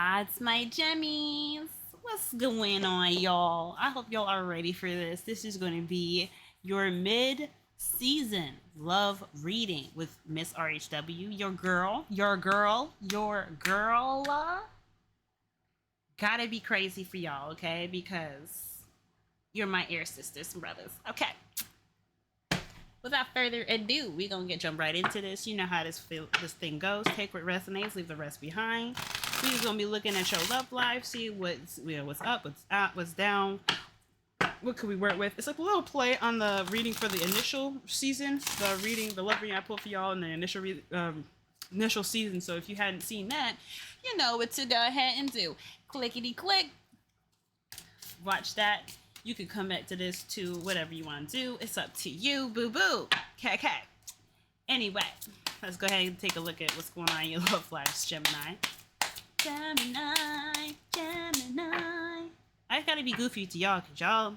Odds, my Jemmies. What's going on, y'all? I hope y'all are ready for this. This is going to be your mid-season love reading with Miss RHW, your girl. Gotta be crazy for y'all, okay? Because you're my air sisters and brothers. Okay. Without further ado, we're gonna jump right into this. You know how this thing goes. Take what resonates, leave the rest behind. We're just gonna be looking at your love life, see what's up, what's out, what's down. What could we work with? It's like a little play on the reading for the initial season. The love reading I pulled for y'all in the initial season. So if you hadn't seen that, you know what to go ahead and do. Clickety click. Watch that. You can come back to this too, whatever you want to do. It's up to you, boo boo. Okay. Anyway, let's go ahead and take a look at what's going on in your love lives, Gemini. Gemini. I gotta be goofy to y'all, cause y'all.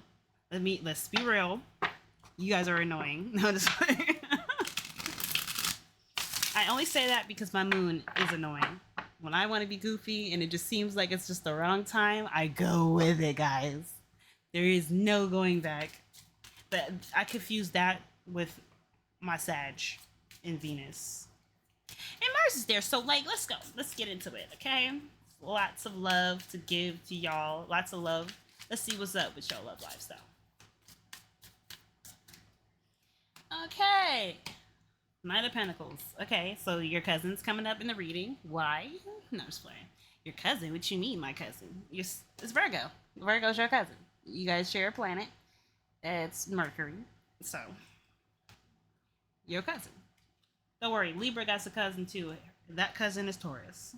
Let's be real. You guys are annoying. No, just I only say that because my moon is annoying. When I want to be goofy and it just seems like it's just the wrong time, I go with it, guys. There is no going back. But I confuse that with my Sag in Venus. And Mars is there, so let's go. Let's get into it, okay? Lots of love to give to y'all. Lots of love. Let's see what's up with your love lifestyle. Okay. Knight of Pentacles. Okay, so your cousin's coming up in the reading. Why? No, I'm just playing. Your cousin? What you mean, my cousin? It's Virgo. Virgo's your cousin. You guys share a planet. It's Mercury. So, your cousin. Don't worry, Libra got a cousin too. That cousin is Taurus.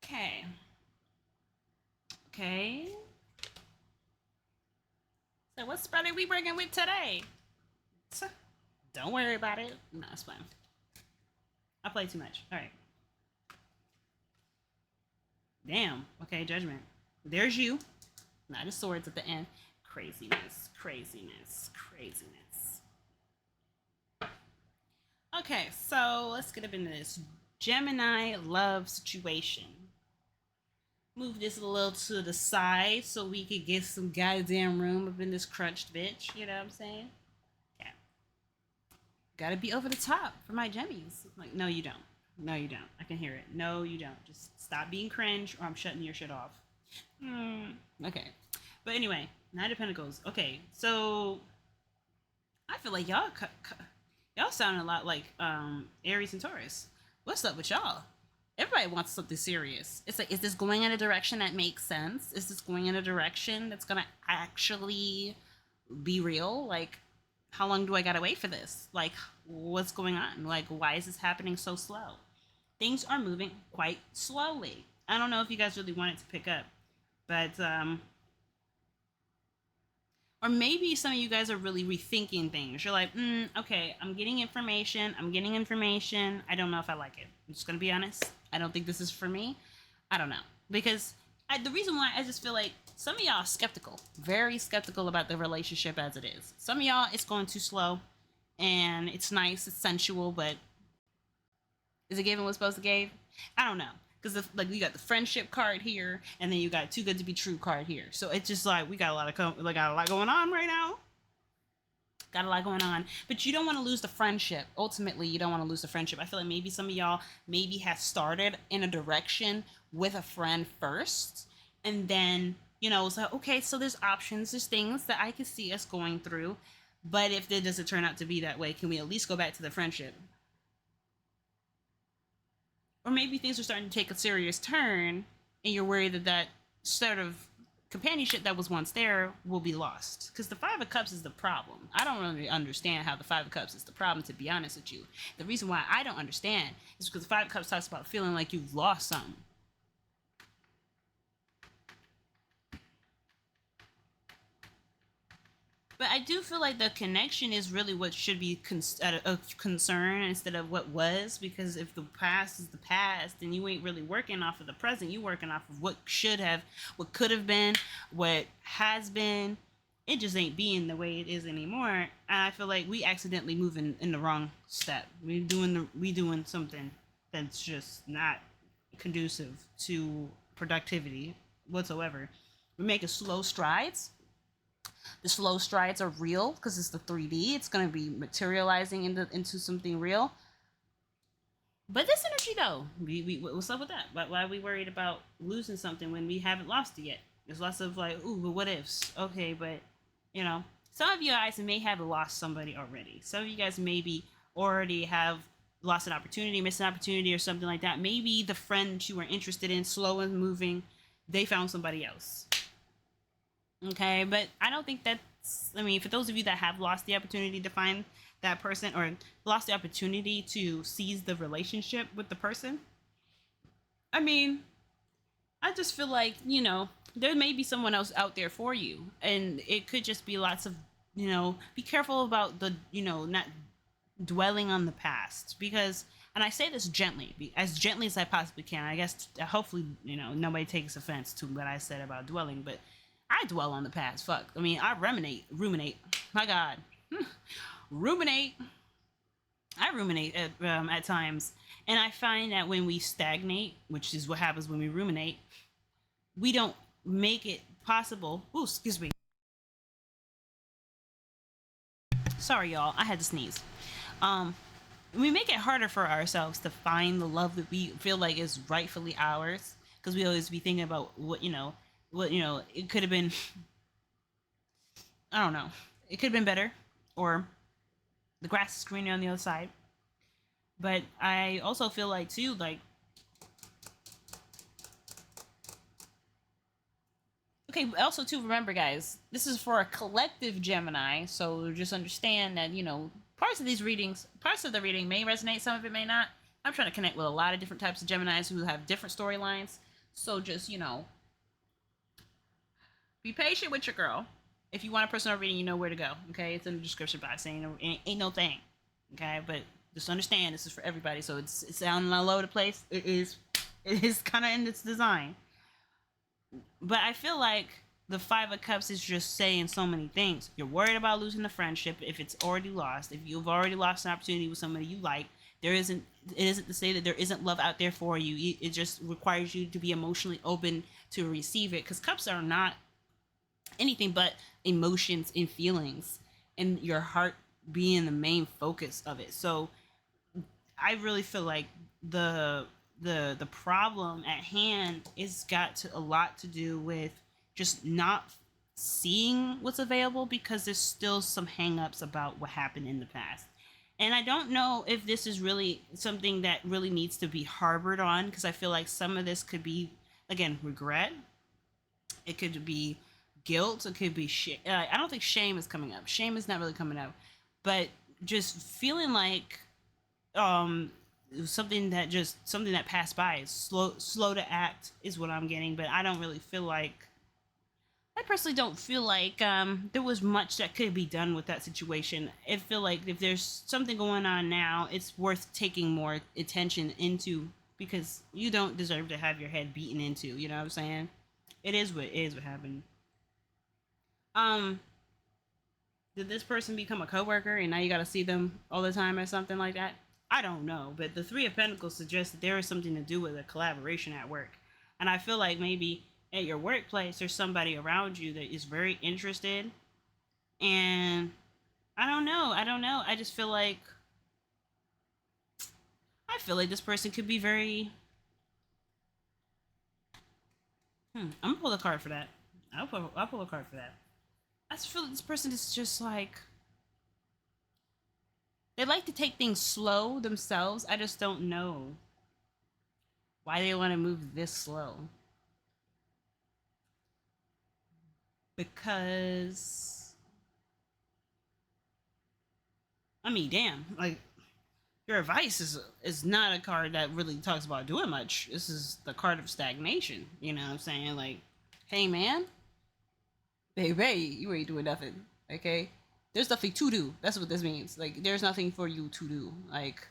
Okay. So what spread are we bringing with today? Don't worry about it. No, it's fine. I play too much. All right. Damn. Okay, Judgment. There's you. Knight of Swords at the end. Craziness. Okay, so let's get up into this Gemini love situation. Move this a little to the side so we could get some goddamn room up in this crunched bitch. You know what I'm saying? Yeah. Gotta be over the top for my Gemmies. Like, no, you don't. I can hear it. No, you don't. Just stop being cringe or I'm shutting your shit off. Okay. But anyway, Knight of Pentacles. Okay, so I feel like y'all sound a lot like Aries and Taurus. What's up with y'all? Everybody wants something serious. It's like, is this going in a direction that makes sense? Is this going in a direction that's gonna actually be real? Like, how long do I gotta wait for this? Like, what's going on? Like, why is this happening so slow? Things are moving quite slowly. I don't know if you guys really want it to pick up, but or maybe some of you guys are really rethinking things. You're like, okay, I'm getting information. I don't know if I like it. I'm just going to be honest. I don't think this is for me. I don't know. Because the reason why I just feel like some of y'all are skeptical. Very skeptical about the relationship as it is. Some of y'all, it's going too slow. And it's nice. It's sensual. But is it giving what's supposed to give? I don't know. Because you got the friendship card here, and then you got too good to be true card here. So it's just like we got a lot going on right now. Got a lot going on, but you don't want to lose the friendship. Ultimately, you don't want to lose the friendship. I feel like maybe some of y'all maybe have started in a direction with a friend first, and then it's like, okay, so there's options, there's things that I can see us going through, but if it doesn't turn out to be that way, can we at least go back to the friendship? Or maybe things are starting to take a serious turn and you're worried that sort of companionship that was once there will be lost. Because the Five of Cups is the problem. I don't really understand how the Five of Cups is the problem, to be honest with you. The reason why I don't understand is because the Five of Cups talks about feeling like you've lost something. But I do feel like the connection is really what should be a concern instead of what was. Because if the past is the past, then you ain't really working off of the present. You working off of what should have, what could have been, what has been. It just ain't being the way it is anymore. And I feel like we accidentally moving in the wrong step. We doing something that's just not conducive to productivity whatsoever. We're making slow strides. The slow strides are real because it's the 3D. It's going to be materializing into something real. But this energy, though, what's up with that? Why are we worried about losing something when we haven't lost it yet? There's lots of like, ooh, but what ifs? Okay, but some of you guys may have lost somebody already. Some of you guys maybe already have lost an opportunity, missed an opportunity, or something like that. Maybe the friend you were interested in, slow and moving, they found somebody else. Okay, but I don't think that's. I mean, for those of you that have lost the opportunity to find that person or lost the opportunity to seize the relationship with the person, I mean, I just feel like, there may be someone else out there for you. And it could just be lots of, be careful about not dwelling on the past. Because, and I say this gently, as gently as I possibly can. I guess, hopefully, nobody takes offense to what I said about dwelling. But I dwell on the past. Fuck. I mean, I ruminate. My God. ruminate. I ruminate at times. And I find that when we stagnate, which is what happens when we ruminate, we don't make it possible. Ooh, excuse me. Sorry, y'all. I had to sneeze. Um, we make it harder for ourselves to find the love that we feel like is rightfully ours, because we always be thinking about it could have been. I don't know. It could have been better, or the grass is greener on the other side. But I also feel like too, like, okay, also too, remember guys, this is for a collective Gemini, so just understand that, parts of the reading may resonate, some of it may not. I'm trying to connect with a lot of different types of Geminis who have different storylines. So just, be patient with your girl. If you want a personal reading, you know where to go. Okay, it's in the description box. Ain't no thing. Okay, but just understand this is for everybody. So it's down all over the place. It is kind of in its design. But I feel like the Five of Cups is just saying so many things. You're worried about losing the friendship if it's already lost. If you've already lost an opportunity with somebody you like, it isn't to say that there isn't love out there for you. It just requires you to be emotionally open to receive it, because cups are not anything but emotions and feelings, and your heart being the main focus of it. So I really feel like the problem at hand is a lot to do with just not seeing what's available, because there's still some hangups about what happened in the past. And I don't know if this is really something that really needs to be harbored on, because I feel like some of this could be, again, regret. It could be guilt. It could be shame. I don't think shame is coming up. Shame is not really coming up. But just feeling like something that passed by is slow to act is what I'm getting. But I don't really feel like, I personally don't feel like there was much that could be done with that situation. I feel like if there's something going on now, it's worth taking more attention into, because you don't deserve to have your head beaten into. You know what I'm saying? It is what happened. Um, did this person become a coworker and now you got to see them all the time or something like that? I don't know, but the Three of Pentacles suggests that there is something to do with a collaboration at work. And I feel like maybe at your workplace there's somebody around you that is very interested, and I don't know. I just feel like this person could be very I'm gonna pull a card for that. I'll pull a card for that. I just feel like this person is just like, they like to take things slow themselves. I just don't know why they want to move this slow. Because, I mean, damn, like, your advice is not a card that really talks about doing much. This is the card of stagnation. You know what I'm saying? Like, hey man, baby, you ain't doing nothing. Okay, there's nothing to do. That's what this means. Like, there's nothing for you to do. Like,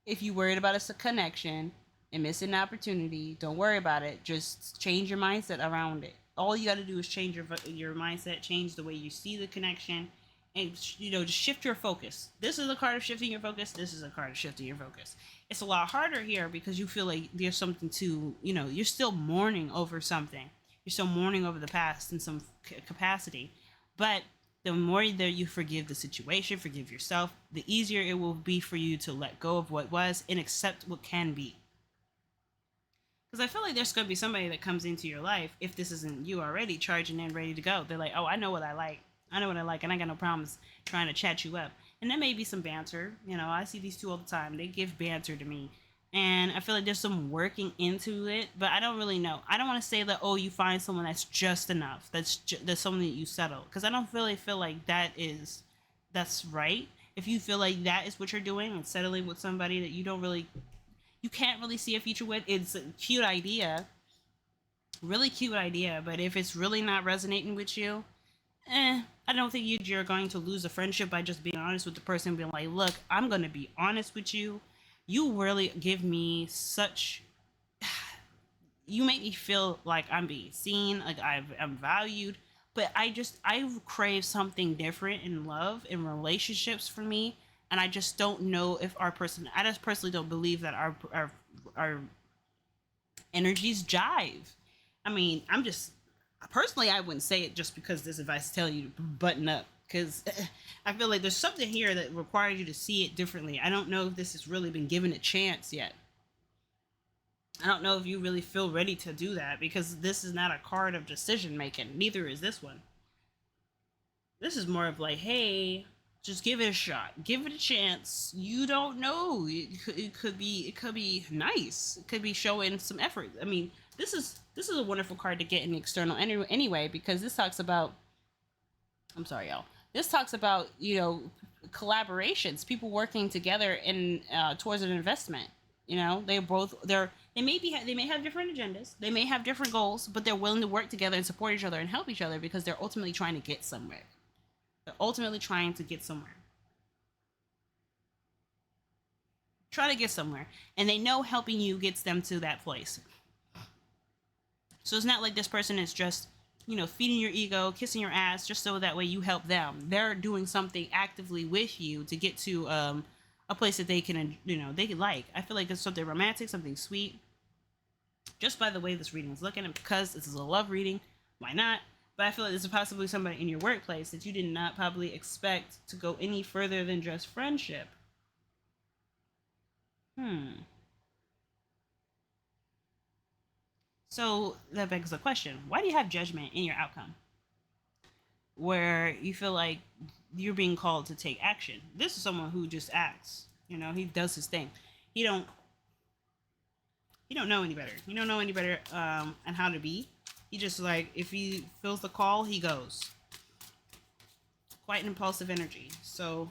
if you worried about a connection and missing an opportunity, don't worry about it. Just change your mindset around it. All you got to do is change your mindset, change the way you see the connection, and just shift your focus. This is a card of shifting your focus. This is a card of shifting your focus. it's a lot harder here because you feel like there's something to, you're still mourning over something. You're still mourning over the past in some capacity. But the more that you forgive the situation, forgive yourself, the easier it will be for you to let go of what was and accept what can be. Because I feel like there's going to be somebody that comes into your life, if this isn't you already, charging in, ready to go. They're like, oh, I know what I like. I know what I like, and I got no problems trying to chat you up. And there may be some banter. I see these two all the time. They give banter to me. And I feel like there's some working into it, but I don't really know. I don't want to say that, oh, you find someone that's just enough. That's something that you settle. Because I don't really feel like that's right. If you feel like that is what you're doing and settling with somebody that you can't really see a future with, it's a cute idea, really cute idea, but if it's really not resonating with you, I don't think you're going to lose a friendship by just being honest with the person, being like, look, I'm going to be honest with you. You really give me such, you make me feel like I'm being seen, like I'm valued, but I crave something different in love, in relationships for me. And I just don't know if I just personally don't believe that our energies jive. I mean, I'm just personally, I wouldn't say it just because this advice is telling you to button up. Because I feel like there's something here that requires you to see it differently. I don't know if this has really been given a chance yet. I don't know if you really feel ready to do that, because this is not a card of decision making. Neither is this one. This is more of like, hey, just give it a shot, give it a chance. You don't know. It could be nice. It could be showing some effort. I mean, this is a wonderful card to get in the external anyway, because this talks about. I'm sorry, y'all. This talks about collaborations, people working together in towards an investment. They may have different agendas, they may have different goals, but they're willing to work together and support each other and help each other because they're ultimately trying to get somewhere. They're ultimately trying to get somewhere. Try to get somewhere, and they know helping you gets them to that place. So it's not like this person is just feeding your ego, kissing your ass, just so that way you help them. They're doing something actively with you to get to a place that they can, they can like. I feel like it's something romantic, something sweet. Just by the way this reading is looking, and because this is a love reading, why not? But I feel like there's possibly somebody in your workplace that you did not probably expect to go any further than just friendship. So that begs the question: why do you have judgment in your outcome? Where you feel like you're being called to take action. This is someone who just acts. He does his thing. He don't he don't know any better. He don't know any better and how to be. He just like, if he feels the call, he goes. Quite an impulsive energy. So,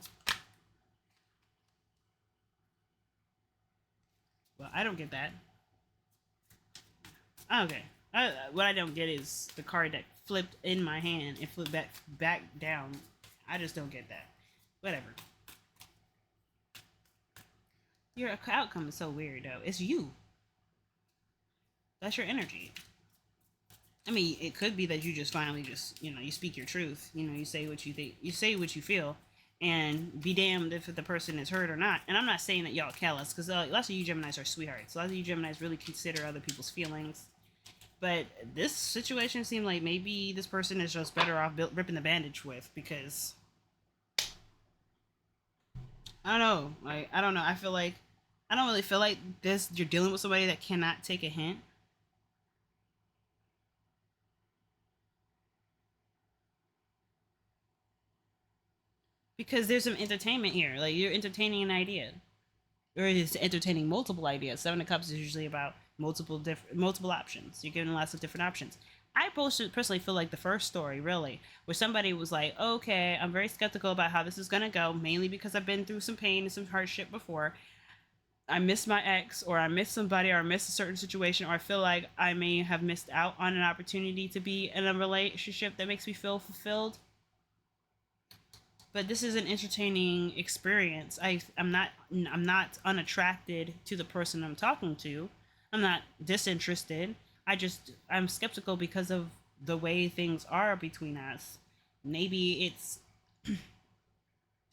well, I don't get that. Okay. What I don't get is the card that flipped in my hand and flipped back down. I just don't get that. Whatever. Your outcome is so weird, though. It's you. That's your energy. I mean, it could be that you just finally you speak your truth. You say what you think. You say what you feel. And be damned if the person is hurt or not. And I'm not saying that y'all callous, because lots of you Geminis are sweethearts. A lot of you Geminis really consider other people's feelings. But this situation seemed like maybe this person is just better off ripping the bandage with, because I don't know. Like, I don't know. I don't really feel like this. You're dealing with somebody that cannot take a hint. Because there's some entertainment here. Like, you're entertaining an idea, or it's entertaining multiple ideas. Seven of Cups is usually about multiple options. You're given lots of different options. I personally feel like the first story, really, where somebody was like, okay, I'm very skeptical about how this is going to go, mainly because I've been through some pain and some hardship before. I miss my ex, or I miss somebody, or I miss a certain situation, or I feel like I may have missed out on an opportunity to be in a relationship that makes me feel fulfilled. But this is an entertaining experience. I'm not unattracted to the person I'm talking to. I'm not disinterested. I'm skeptical because of the way things are between us. Maybe it's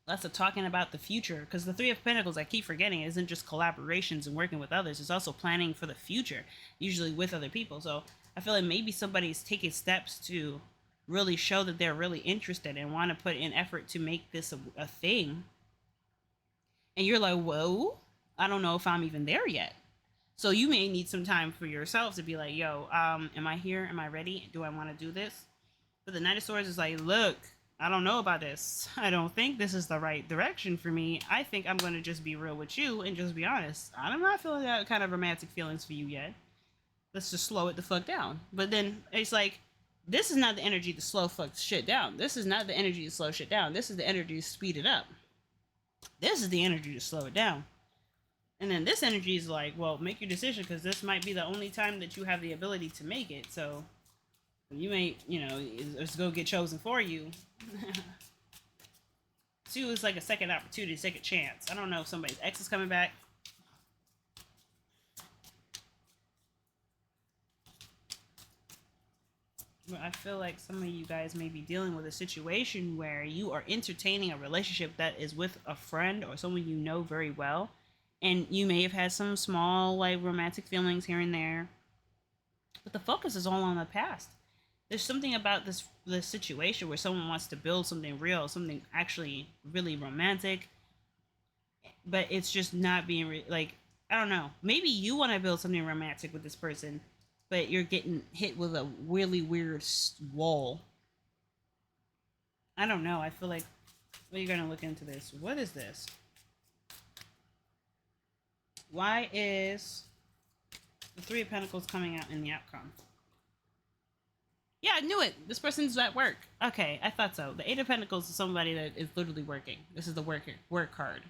Lots of talking about the future, because the Three of Pentacles, I keep forgetting, isn't just collaborations and working with others. It's also planning for the future, usually with other people. So I feel like maybe somebody's taking steps to really show that they're really interested and want to put in effort to make this a thing. And you're like, whoa, I don't know if I'm even there yet. So you may need some time for yourself to be like, yo, am I here? Am I ready? Do I want to do this? But the Knight of Swords is like, look, I don't know about this. I don't think this is the right direction for me. I think I'm going to just be real with you and just be honest. I'm not feeling that kind of romantic feelings for you yet. Let's just slow it the fuck down. But then it's like, this is not the energy to slow fuck shit down. This is not the energy to slow shit down. This is the energy to speed it up. This is the energy to slow it down. And then this energy is like, well, make your decision, because this might be the only time that you have the ability to make it. So you may, it's going to get chosen for you. 2 is like a second opportunity, second chance. I don't know if somebody's ex is coming back. But I feel like some of you guys may be dealing with a situation where you are entertaining a relationship that is with a friend or someone you know very well. And you may have had some small, like, romantic feelings here and there. But the focus is all on the past. There's something about this situation where someone wants to build something real, something actually really romantic, but it's just not being like, I don't know. Maybe you want to build something romantic with this person, but you're getting hit with a really weird wall. I don't know. I feel like, well, you're gonna look into this. What is this? Why is the Three of Pentacles coming out in the outcome? Yeah, I knew it. This person's at work. Okay, I thought so. The Eight of Pentacles is somebody that is literally working. This is the work card.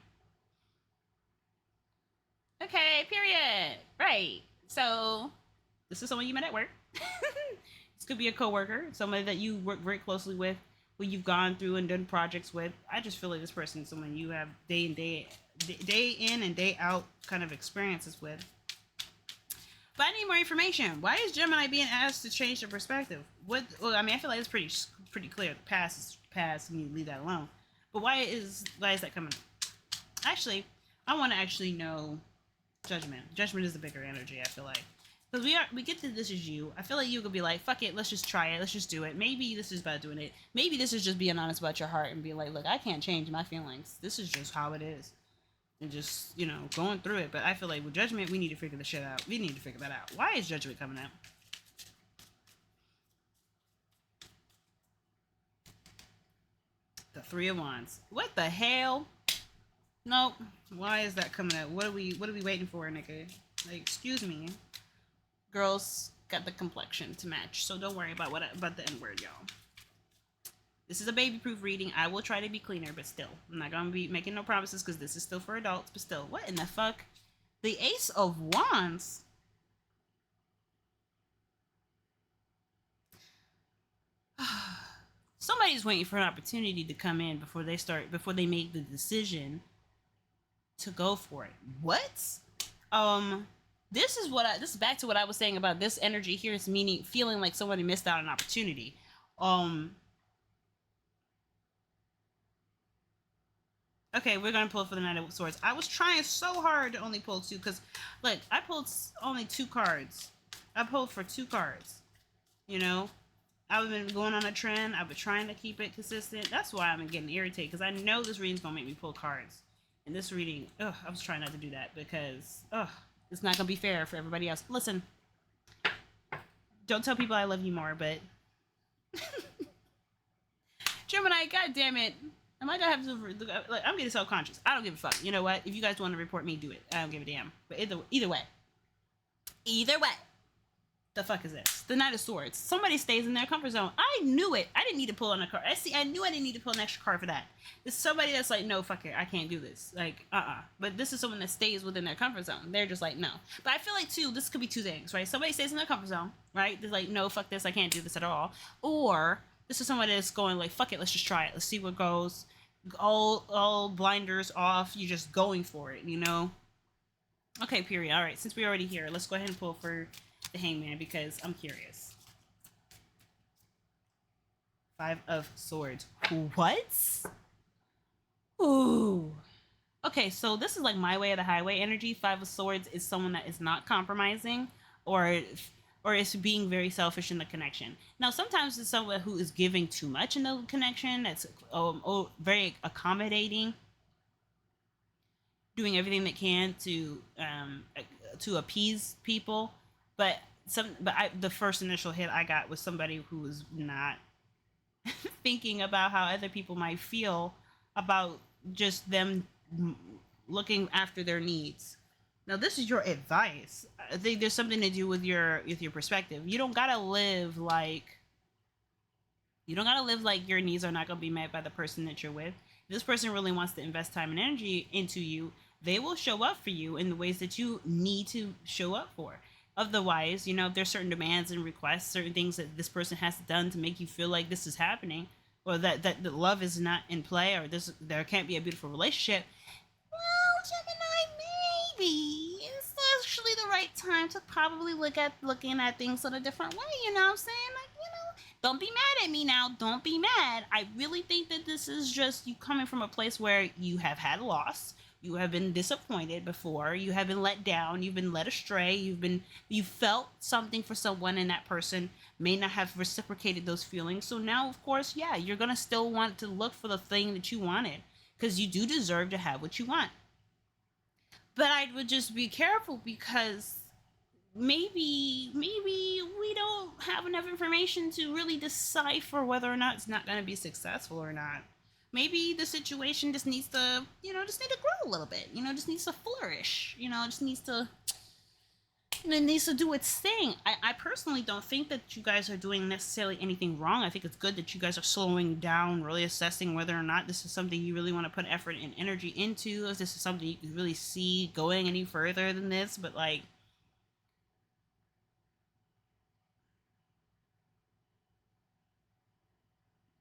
Okay, period. Right. So, this is someone you met at work. This could be a coworker, somebody that you work very closely with, who you've gone through and done projects with. I just feel like this person is someone you have day in and day out kind of experiences with. But I need more information. Why is Gemini being asked to change their perspective? Well, I mean, I feel like it's pretty clear. The past is past, and you leave that alone. But why is that coming up? Actually, I want to actually know Judgment. Judgment is the bigger energy, I feel like. Because we get to this is you. I feel like you could be like, fuck it, let's just try it. Let's just do it. Maybe this is about doing it. Maybe this is just being honest about your heart and being like, look, I can't change my feelings. This is just how it is. And just, going through it. But I feel like with Judgment, we need to figure the shit out. We need to figure that out. Why is Judgment coming out? The Three of Wands. What the hell? Nope. Why is that coming out? What are we waiting for, nigga? Like, excuse me. Girls got the complexion to match, so don't worry about the N-word, y'all. This is a baby-proof reading. I will try to be cleaner, but still. I'm not going to be making no promises because this is still for adults, but still. What in the fuck? The Ace of Wands? Somebody's waiting for an opportunity to come in before they make the decision to go for it. What? This is back to what I was saying about this energy here is feeling like somebody missed out on an opportunity. Okay, we're gonna pull for the Knight of Swords. I was trying so hard to only pull 2 because, look, I pulled only 2 cards. I pulled for 2 cards. I've been going on a trend. I've been trying to keep it consistent. That's why I'm getting irritated, because I know this reading's gonna make me pull cards. And this reading, I was trying not to do that because, it's not gonna be fair for everybody else. Listen, don't tell people I love you more, but Gemini, god damn it. Am I gonna have to? Like, I'm getting self-conscious. I don't give a fuck. You know what? If you guys want to report me, do it. I don't give a damn. But either way, the fuck is this? The Knight of Swords. Somebody stays in their comfort zone. I knew it. I didn't need to pull on a card. I knew I didn't need to pull an extra card for that. It's somebody that's like, no, fuck it, I can't do this. Like, But this is someone that stays within their comfort zone. They're just like, no. But I feel like too, this could be 2 things, right? Somebody stays in their comfort zone, right? They're like, no, fuck this, I can't do this at all. Or this is someone that's going like, fuck it, let's just try it. Let's see what goes. All blinders off. You're just going for it, Okay, period. All right, since we're already here, let's go ahead and pull for the Hangman because I'm curious. 5 of Swords. What? Ooh. Okay, so this is like my way of the highway energy. Five of Swords is someone that is not compromising, or or is being very selfish in the connection. Now, sometimes it's someone who is giving too much in the connection. That's very accommodating, doing everything they can to appease people. But the first initial hit I got was somebody who was not thinking about how other people might feel about just them looking after their needs. Now, this is your advice. I think there's something to do with your perspective. You don't gotta live like your needs are not gonna be met by the person that you're with. If this person really wants to invest time and energy into you, they will show up for you in the ways that you need to show up for. Otherwise, if there's certain demands and requests, certain things that this person has done to make you feel like this is happening, or that the love is not in play, or there can't be a beautiful relationship. Well, Gemini, maybe it's actually the right time to probably looking at things in a different way. You know what I'm saying? Like, don't be mad at me now. Don't be mad. I really think that this is just you coming from a place where you have had a loss. You have been disappointed before. You have been let down. You've been led astray. You felt something for someone, and that person may not have reciprocated those feelings. So now, of course, yeah, you're gonna still want to look for the thing that you wanted, because you do deserve to have what you want. But I would just be careful, because maybe we don't have enough information to really decipher whether or not it's not going to be successful or not. Maybe the situation just needs to, just need to grow a little bit. Just needs to flourish. Just needs to, it needs to do its thing. I personally don't think that you guys are doing necessarily anything wrong. I think it's good that you guys are slowing down, really assessing whether or not this is something you really want to put effort and energy into. If this is something you can really see going any further than this, but like,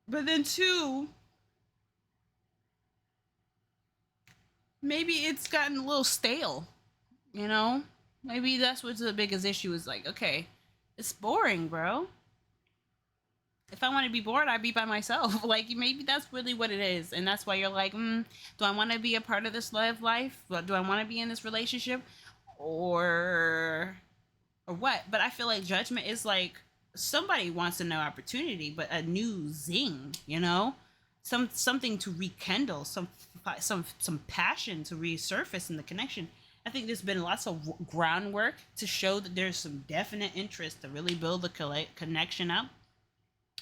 but then two, maybe it's gotten a little stale, you know? Maybe that's what's the biggest issue is like, okay, it's boring, bro. If I want to be bored, I'd be by myself. Like, maybe that's really what it is. And that's why you're like, do I want to be a part of this life? Do I want to be in this relationship? Or or what? But I feel like judgment is like somebody wants a new opportunity, but a new zing, something to rekindle, some passion to resurface in the connection. I think there's been lots of groundwork to show that there's some definite interest to really build the connection up.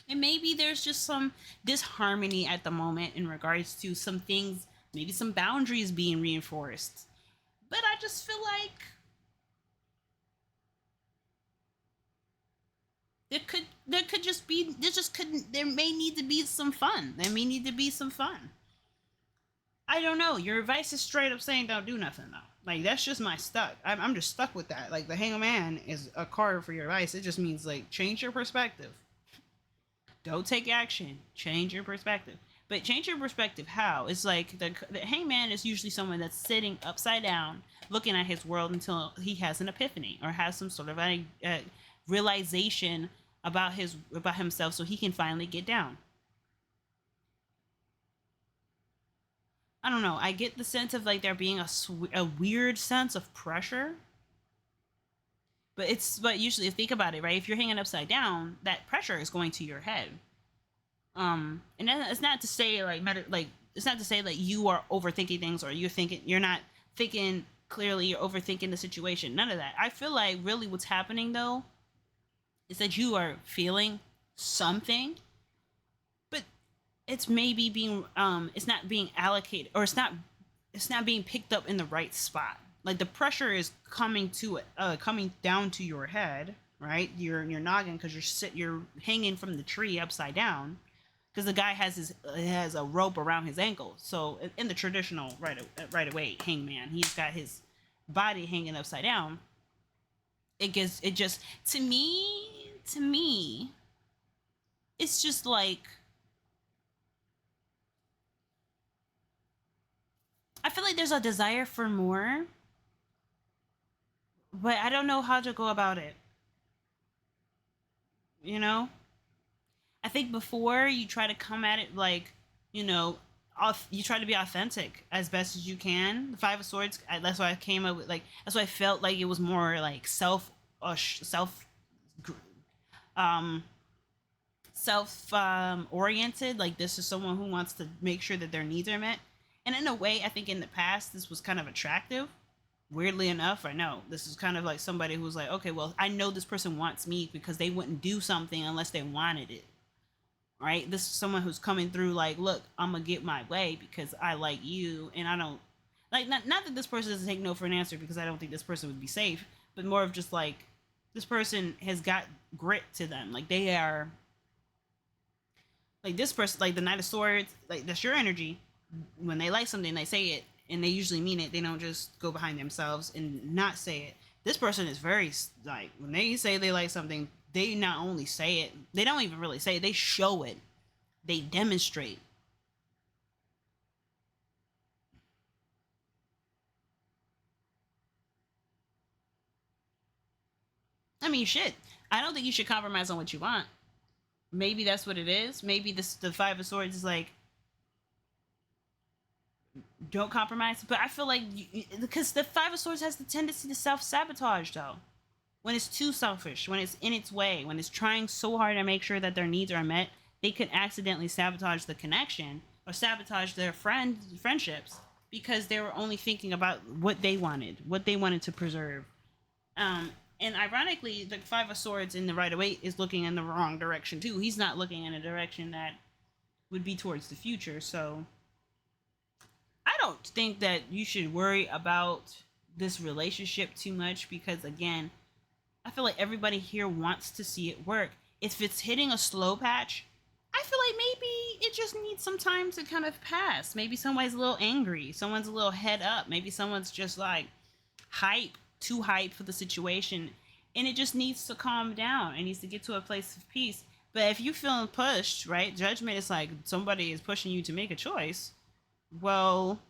And maybe there's just some disharmony at the moment in regards to some things, maybe some boundaries being reinforced. But I just feel like there could just be there just couldn't there may need to be some fun. There may need to be some fun. I don't know. Your advice is straight up saying don't do nothing though. Like that's just my stuck. I'm just stuck with that. Like the hangman is a card for your advice. It just means like change your perspective. Don't take action. Change your perspective. But change your perspective how? It's like the hangman is usually someone that's sitting upside down, looking at his world until he has an epiphany or has some sort of a realization about himself, so he can finally get down. I don't know. I get the sense of like there being a weird sense of pressure, but usually think about it, right? If you're hanging upside down, that pressure is going to your head. And then it's not to say like it's not to say that you are overthinking things or you're not thinking clearly, you're overthinking the situation. None of that. I feel like really what's happening though is that you are feeling something, but it's maybe being it's not being allocated, or it's not being picked up in the right spot. Like the pressure is coming to it, coming down to your head, right? Your noggin, because you're hanging from the tree upside down, because the guy has a rope around his ankle. So in the traditional right away hangman, he's got his body hanging upside down. It just to me it's just like I feel like there's a desire for more, but I don't know how to go about it. You know, I think before you try to come at it like, you know, you try to be authentic as best as you can. The Five of Swords, that's why I came up with, like, that's why I felt like it was more like self um oriented. Like, this is someone who wants to make sure that their needs are met. And in a way, I think in the past this was kind of attractive. Weirdly enough, I know this is kind of like somebody who's like, okay, well, I know this person wants me because they wouldn't do something unless they wanted it. Right? This is someone who's coming through like, look, I'm gonna get my way because I like you, and I don't like, not that this person doesn't take no for an answer, because I don't think this person would be safe, but more of just like, this person has got grit to them. Like, they are like, this person, like the Knight of Swords, like, that's your energy. When they like something, they say it, and they usually mean it. They don't just go behind themselves and not say it. This person is very, like, when they say they like something, they not only say it, they don't even really say it, they show it, they demonstrate. I mean, shit, I don't think you should compromise on what you want. Maybe that's what it is. Maybe the Five of Swords is like, don't compromise. But I feel like because the Five of Swords has the tendency to self-sabotage, though. When it's too selfish, when it's in its way, when it's trying so hard to make sure that their needs are met, they could accidentally sabotage the connection or sabotage their friendships, because they were only thinking about what they wanted to preserve. And ironically, the Five of Swords in the Rider-Waite is looking in the wrong direction too. He's not looking in a direction that would be towards the future. So I don't think that you should worry about this relationship too much, because again, I feel like everybody here wants to see it work. If it's hitting a slow patch, I feel like maybe it just needs some time to kind of pass. Maybe someone's a little angry, someone's a little head up, maybe someone's just like too hype for the situation, and it just needs to calm down. It needs to get to a place of peace. But if you're feeling pushed, right? Judgment is like somebody is pushing you to make a choice. Well,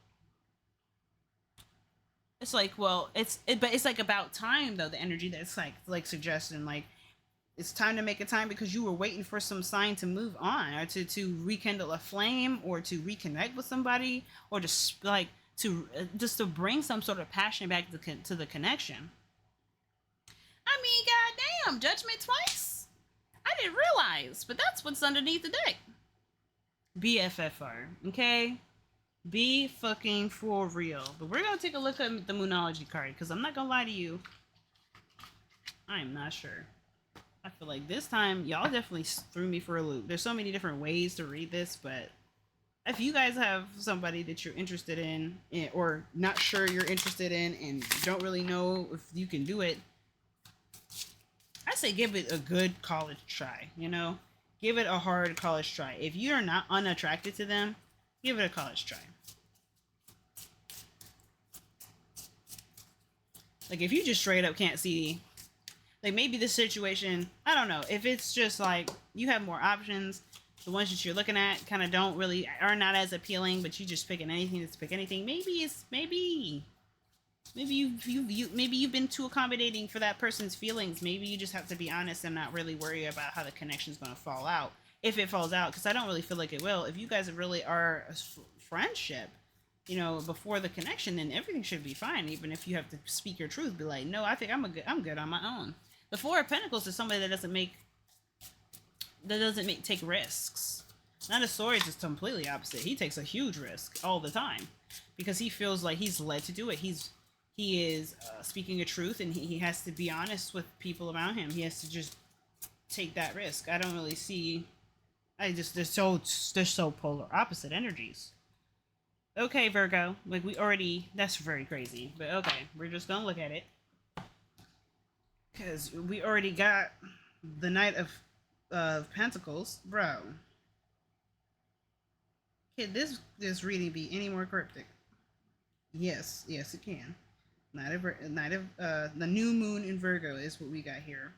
it's like, well, but it's like about time though. The energy that's like suggesting, like, it's time to make a time because you were waiting for some sign to move on, or to rekindle a flame, or to reconnect with somebody, or just like to just to bring some sort of passion back to the connection. I mean, goddamn, Judgment twice. I didn't realize, but that's what's underneath the deck. BFFR, okay? Be fucking for real. But we're gonna take a look at the Moonology card, because I'm not gonna lie to you, I am not sure. I feel like this time y'all definitely threw me for a loop. There's so many different ways to read this, but if you guys have somebody that you're interested in, or not sure you're interested in, and don't really know if you can do it, I say give it a good college try. Give it a hard college try. If you're not unattracted to them, give it a college try. Like, if you just straight up can't see, like, maybe this situation, I don't know, if it's just like you have more options, the ones that you're looking at kind of are not as appealing, but you just picking anything to pick anything. Maybe you've been too accommodating for that person's feelings. Maybe you just have to be honest and not really worry about how the connection's going to fall out, if it falls out, because I don't really feel like it will. If you guys really are a friendship, before the connection, then everything should be fine. Even if you have to speak your truth, be like, no, I think I'm good on my own. The Four of Pentacles is somebody that doesn't take risks. Knight of Swords is completely opposite. He takes a huge risk all the time because he feels like he's led to do it. He is speaking a truth, and he has to be honest with people around him. He has to just take that risk. I don't really see. They're so polar opposite energies. Okay, Virgo. Like, that's very crazy, but okay, we're just gonna look at it because we already got the Knight of Pentacles, bro. Can this reading be any more cryptic? Yes, it can. The new moon in Virgo is what we got here.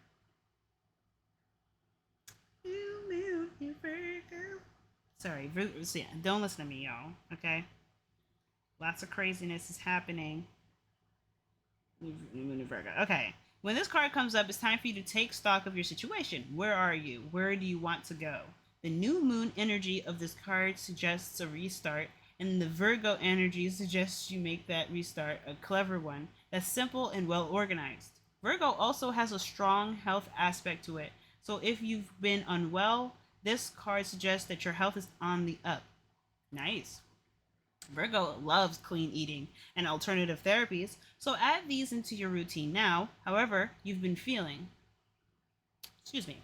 New moon in Virgo. Sorry, don't listen to me, y'all. Okay. Lots of craziness is happening. New moon in Virgo. Okay. When this card comes up, it's time for you to take stock of your situation. Where are you? Where do you want to go? The new moon energy of this card suggests a restart, And the Virgo energy suggests you make that restart a clever one that's simple and well organized. Virgo also has a strong health aspect to it. So if you've been unwell, this card suggests that your health is on the up. Nice. Virgo loves clean eating and alternative therapies, so add these into your routine now, however you've been feeling. Excuse me.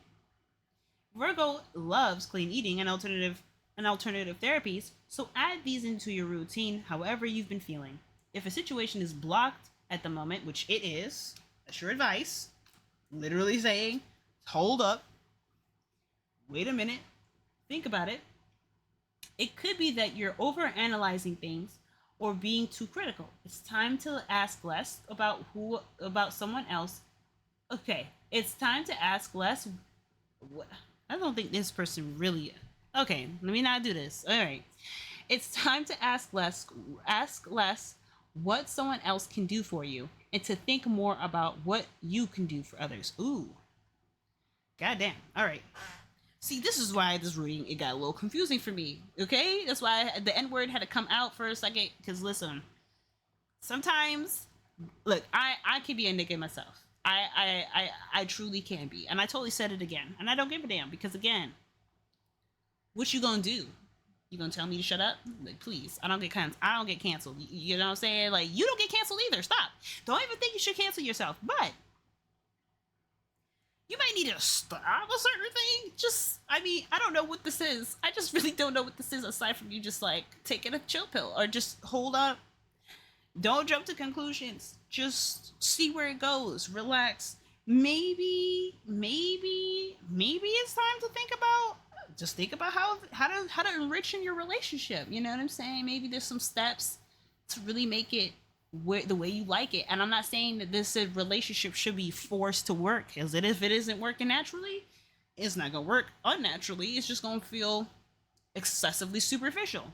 Virgo loves clean eating and alternative therapies, so add these into your routine however you've been feeling. If a situation is blocked at the moment, which it is, that's your advice. Literally saying, hold up, wait a minute, think about it. It could be that you're overanalyzing things or being too critical. It's time to ask less about someone else. Okay, it's time to ask less. I don't think this person really. Okay, let me not do this. All right, it's time to ask less. Ask less what someone else can do for you, and to think more about what you can do for others. Ooh, goddamn. All right. See, this is why this reading, it got a little confusing for me, okay? That's why the N-word had to come out for a second, because listen, sometimes, look, I can be a nigga myself. I truly can be. And I totally said it again. And I don't give a damn, because again, what you gonna do? You gonna tell me to shut up? Like, please, I don't get canceled. You know what I'm saying? Like, you don't get canceled either. Stop. Don't even think you should cancel yourself. But you might need to stop a certain thing. I don't know what this is. I just really don't know what this is, aside from you just like taking a chill pill or just hold up. Don't jump to conclusions. Just see where it goes. Relax. Maybe it's time to think about how to enrich in your relationship. You know what I'm saying? Maybe there's some steps to really make it the way you like it. And I'm not saying that this relationship should be forced to work, because if it isn't working naturally, it's not gonna work unnaturally. It's just gonna feel excessively superficial.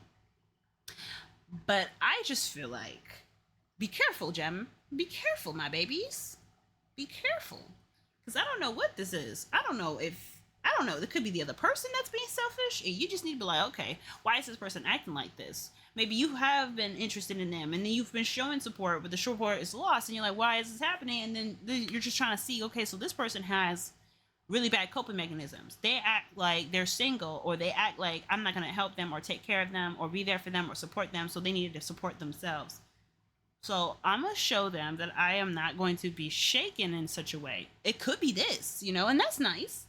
But I just feel like, be careful, Gem. Be careful, my babies. Be careful, because I don't know what this is. I don't know. It could be the other person that's being selfish, and you just need to be like, okay, why is this person acting like this? Maybe you have been interested in them, and then you've been showing support, but the support is lost, and you're like, why is this happening? And then you're just trying to see, okay, so this person has really bad coping mechanisms. They act like they're single, or they act like I'm not going to help them or take care of them or be there for them or support them, so they needed to support themselves. So I'm going to show them that I am not going to be shaken in such a way. It could be this, and that's nice.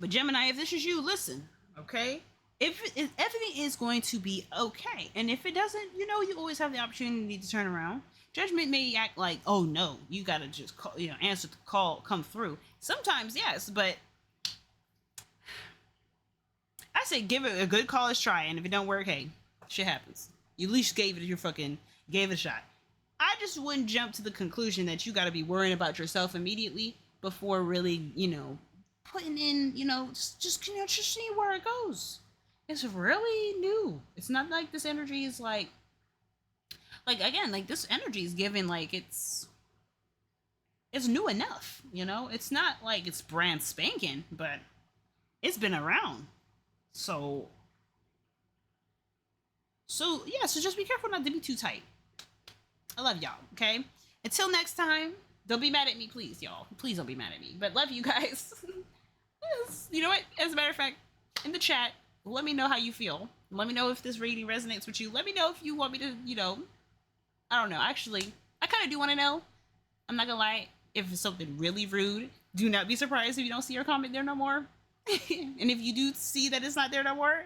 But Gemini, if this is you, listen, okay? If everything is going to be okay, and if it doesn't, you always have the opportunity to turn around. Judgment may act like, oh no, you gotta just call, answer the call, come through. Sometimes yes, but I say give it a good college try, and if it don't work, hey, shit happens. You at least gave it a shot. I just wouldn't jump to the conclusion that you got to be worrying about yourself immediately before really, putting in, just seeing where it goes. It's really new. It's not like this energy is like again, like this energy is given like it's new enough, It's not like it's brand spanking, but it's been around. So yeah, so just be careful not to be too tight. I love y'all, okay? Until next time, don't be mad at me, please, y'all. Please don't be mad at me. But love you guys. You know what? As a matter of fact, in the chat, let me know how you feel. Let me know if this reading resonates with you. Let me know if you want me to, I don't know. Actually, I kind of do want to know. I'm not going to lie. If it's something really rude, do not be surprised if you don't see your comment there no more. And if you do see that it's not there no more,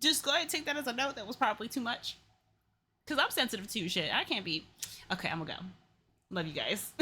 just go ahead and take that as a note. That was probably too much. Because I'm sensitive too, shit. I can't be. Okay, I'm going to go. Love you guys.